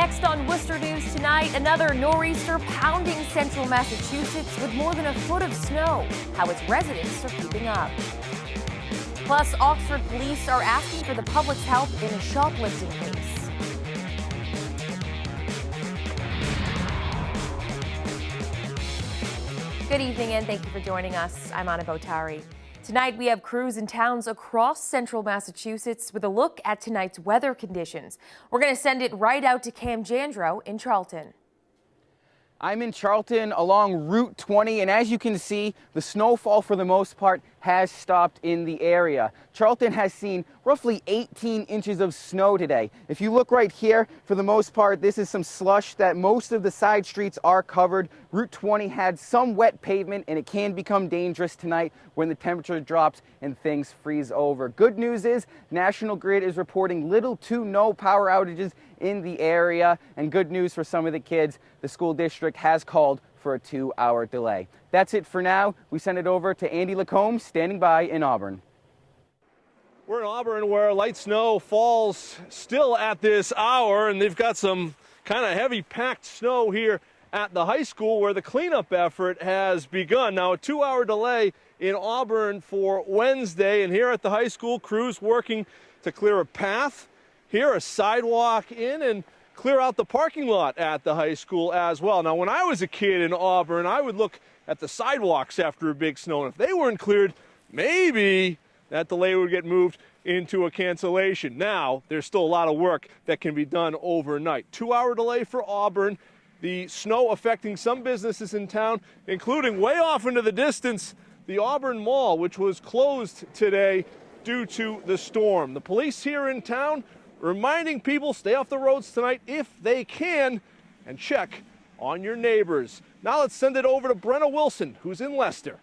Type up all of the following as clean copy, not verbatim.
Next on Worcester News tonight, another nor'easter pounding central Massachusetts with more than a foot of snow. How its residents are keeping up. Plus, Oxford police are asking for the public's help in a shoplifting case. Good evening and thank you for joining us. I'm Anna Botari. Tonight we have crews in towns across central Massachusetts with a look at tonight's weather conditions. We're going to send it right out to Cam Jandro in Charlton. I'm in Charlton along Route 20, and as you can see, the snowfall for the most part has stopped in the area. Charlton has seen roughly 18 inches of snow today. If you look right here, for the most part, this is some slush that most of the side streets are covered. Route 20 had some wet pavement, and it can become dangerous tonight when the temperature drops and things freeze over. Good news is National Grid is reporting little to no power outages in the area, and good news for some of the kids, the school district has called for a 2-hour delay. That's it for now. We send it over to Andy Lacombe standing by in Auburn. We're in Auburn where light snow falls still at this hour, and they've got some kind of heavy packed snow here at the high school where the cleanup effort has begun. Now a 2-hour delay in Auburn for Wednesday, and here at the high school, crews working to clear a path here, a sidewalk in, and clear out the parking lot at the high school as well. Now, when I was a kid in Auburn, I would look at the sidewalks after a big snow, and if they weren't cleared, maybe that delay would get moved into a cancellation. Now, there's still a lot of work that can be done overnight. 2-hour delay for Auburn. The snow affecting some businesses in town, including way off into the distance, the Auburn Mall, which was closed today due to the storm. The police here in town reminding people stay off the roads tonight if they can and check on your neighbors. Now let's send it over to Brenna Wilson, who's in Leicester.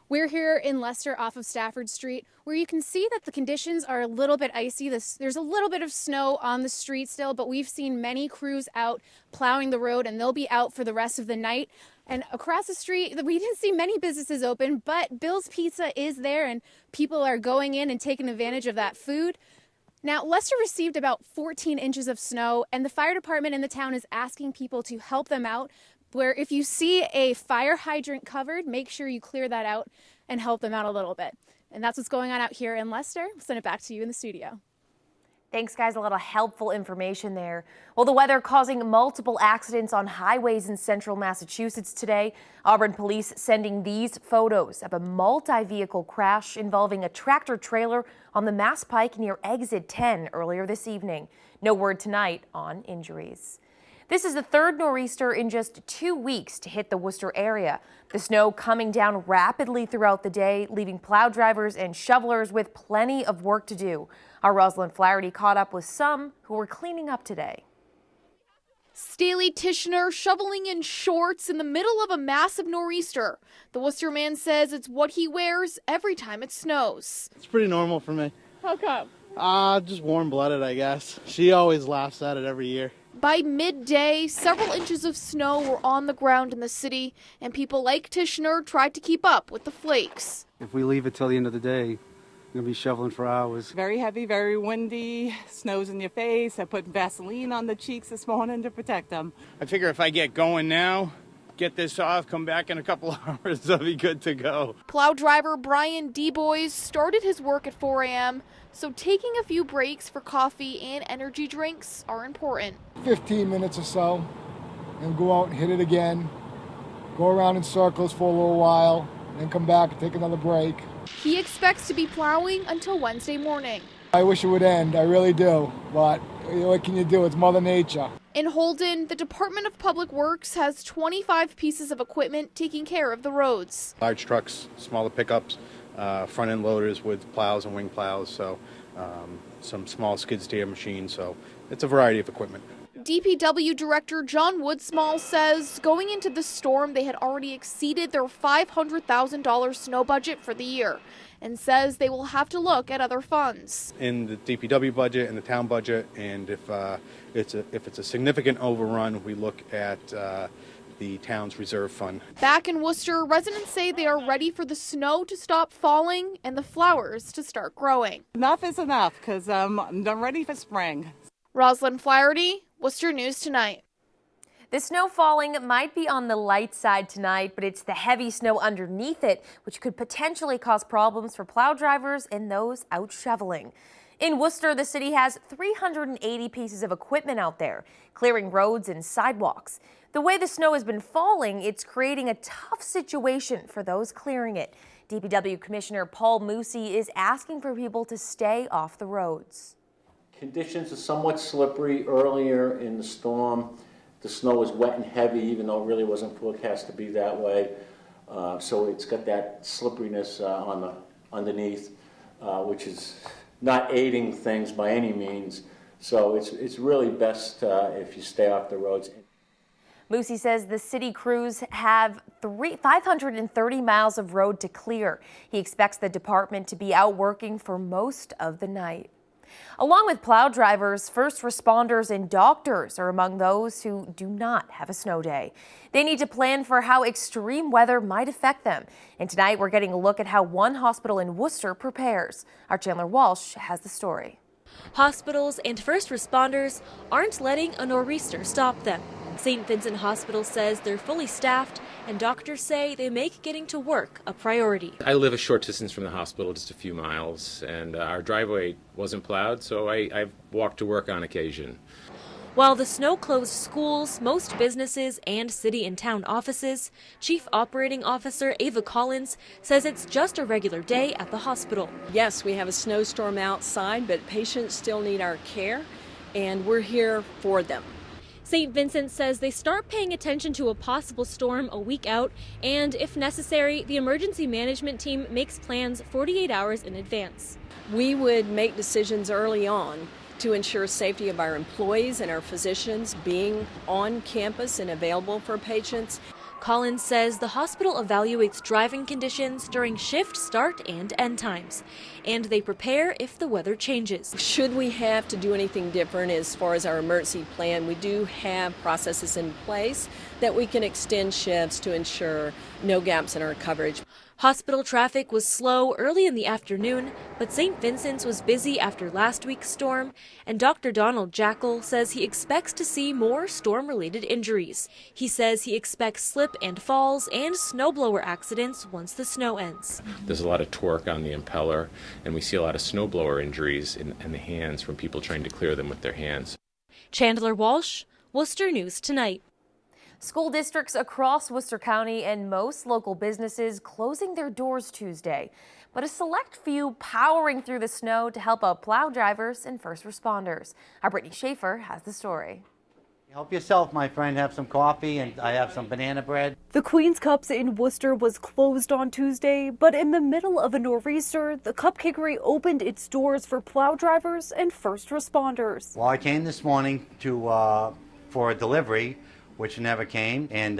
We're here in Leicester off of Stafford Street, where you can see that the conditions are a little bit icy. There's a little bit of snow on the street still, but we've seen many crews out plowing the road, and they'll be out for the rest of the night. And across the street, we didn't see many businesses open, but Bill's Pizza is there, and people are going in and taking advantage of that food. Now, Leicester received about 14 inches of snow, and the fire department in the town is asking people to help them out, where if you see a fire hydrant covered, make sure you clear that out and help them out a little bit. And that's what's going on out here in Leicester. I'll send it back to you in the studio. Thanks, guys. A lot of helpful information there. Well, the weather causing multiple accidents on highways in central Massachusetts today. Auburn police sending these photos of a multi-vehicle crash involving a tractor trailer on the Mass Pike near Exit 10 earlier this evening. No word tonight on injuries. This is the third nor'easter in just 2 weeks to hit the Worcester area. The snow coming down rapidly throughout the day, leaving plow drivers and shovelers with plenty of work to do. Our Rosalind Flaherty caught up with some who were cleaning up today. Staley Tishner shoveling in shorts in the middle of a massive nor'easter. The Worcester man says it's what he wears every time it snows. It's pretty normal for me. How come? Just warm-blooded, I guess. She always laughs at it every year. By midday, several inches of snow were on the ground in the city, and people like Tishner tried to keep up with the flakes. If we leave it till the end of the day, we're going to be shoveling for hours. Very heavy, very windy, snows in your face. I put Vaseline on the cheeks this morning to protect them. I figure if I get going now, get this off, come back in a couple hours, I'll be good to go. Plow driver Brian DeBois started his work at 4 a.m., so taking a few breaks for coffee and energy drinks are important. 15 minutes or so, and go out and hit it again. Go around in circles for a little while, then come back and take another break. He expects to be plowing until Wednesday morning. I wish it would end, I really do, but what can you do? It's Mother Nature. In Holden, the Department of Public Works has 25 pieces of equipment taking care of the roads. Large trucks, smaller pickups, front-end loaders with plows and wing plows, so some small skid steer machines, so it's a variety of equipment. DPW Director John Woodsmall says going into the storm, they had already exceeded their $500,000 snow budget for the year and says they will have to look at other funds. In the DPW budget and the town budget, and if it's a significant overrun, we look at the town's reserve fund. Back in Worcester, residents say they are ready for the snow to stop falling and the flowers to start growing. Enough is enough, because I'm ready for spring. Roslyn Flaherty, Worcester News Tonight. The snow falling might be on the light side tonight, but it's the heavy snow underneath it, which could potentially cause problems for plow drivers and those out shoveling. In Worcester, the city has 380 pieces of equipment out there, clearing roads and sidewalks. The way the snow has been falling, it's creating a tough situation for those clearing it. DPW Commissioner Paul Moosey is asking for people to stay off the roads. Conditions are somewhat slippery earlier in the storm. The snow was wet and heavy, even though it really wasn't forecast to be that way. So it's got that slipperiness on the underneath, which is not aiding things by any means. So it's really best if you stay off the roads. Moosey says the city crews have 530 miles of road to clear. He expects the department to be out working for most of the night. Along with plow drivers, first responders and doctors are among those who do not have a snow day. They need to plan for how extreme weather might affect them. And tonight we're getting a look at how one hospital in Worcester prepares. Our Chandler Walsh has the story. Hospitals and first responders aren't letting a nor'easter stop them. St. Vincent Hospital says they're fully staffed, and doctors say they make getting to work a priority. I live a short distance from the hospital, just a few miles, and our driveway wasn't plowed, so I walked to work on occasion. While the snow closed schools, most businesses, and city and town offices, Chief Operating Officer Ava Collins says it's just a regular day at the hospital. Yes, we have a snowstorm outside, but patients still need our care, and we're here for them. St. Vincent says they start paying attention to a possible storm a week out, and if necessary, the emergency management team makes plans 48 hours in advance. We would make decisions early on to ensure safety of our employees and our physicians being on campus and available for patients. Collins says the hospital evaluates driving conditions during shift start and end times, and they prepare if the weather changes. Should we have to do anything different as far as our emergency plan, we do have processes in place that we can extend shifts to ensure no gaps in our coverage. Hospital traffic was slow early in the afternoon, but St. Vincent's was busy after last week's storm, and Dr. Donald Jackal says he expects to see more storm-related injuries. He says he expects slip and falls and snowblower accidents once the snow ends. There's a lot of torque on the impeller, and we see a lot of snowblower injuries in the hands from people trying to clear them with their hands. Chandler Walsh, Worcester News Tonight. School districts across Worcester County and most local businesses closing their doors Tuesday, but a select few powering through the snow to help out plow drivers and first responders. Our Brittany Schaefer has the story. Help yourself, my friend. Have some coffee, and I have some banana bread. The Queen's Cups in Worcester was closed on Tuesday, but in the middle of a nor'easter, the Cupcakery opened its doors for plow drivers and first responders. Well, I came this morning for a delivery, which never came, and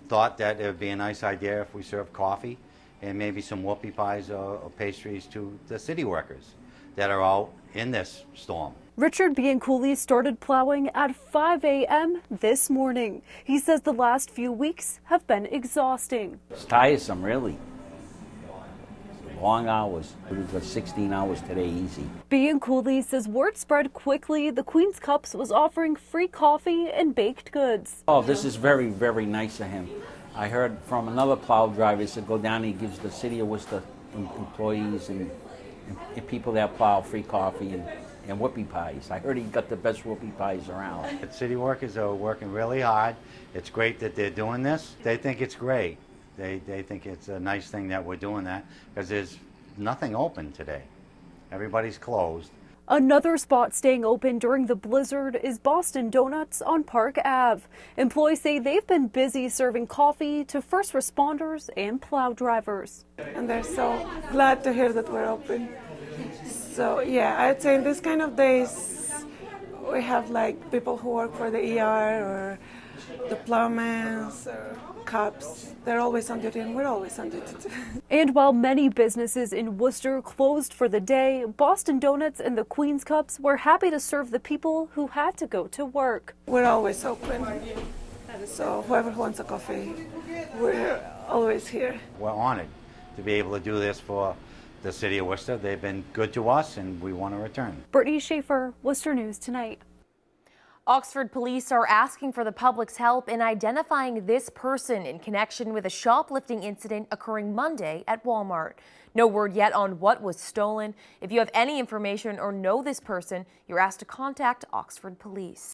thought that it would be a nice idea if we served coffee and maybe some whoopie pies or pastries to the city workers that are out in this storm. Richard Bianculli started plowing at 5 a.m. this morning. He says the last few weeks have been exhausting. It's tiresome, really. Long hours. We've got 16 hours today, easy. Bianculli says word spread quickly the Queen's Cups was offering free coffee and baked goods. Oh, this is very, very nice of him. I heard from another plow driver, he said go down, he gives the city of Worcester employees and people that plow free coffee and whoopie pies. I heard he got the best whoopie pies around. The city workers are working really hard. It's great that they're doing this. They think it's great. They think it's a nice thing that we're doing that because there's nothing open today. Everybody's closed. Another spot staying open during the blizzard is Boston Donuts on Park Ave. Employees say they've been busy serving coffee to first responders and plow drivers. And they're so glad to hear that we're open. So yeah, I'd say in this kind of days, we have like people who work for the ER or the plowmen or cops. They're always on duty and we're always on duty too. And while many businesses in Worcester closed for the day, Boston Donuts and the Queen's Cups were happy to serve the people who had to go to work. We're always open. So whoever wants a coffee, we're always here. We're honored to be able to do this for the city of Worcester. They've been good to us, and we want to return. Brittany Schaefer, Worcester News Tonight. Oxford police are asking for the public's help in identifying this person in connection with a shoplifting incident occurring Monday at Walmart. No word yet on what was stolen. If you have any information or know this person, you're asked to contact Oxford Police.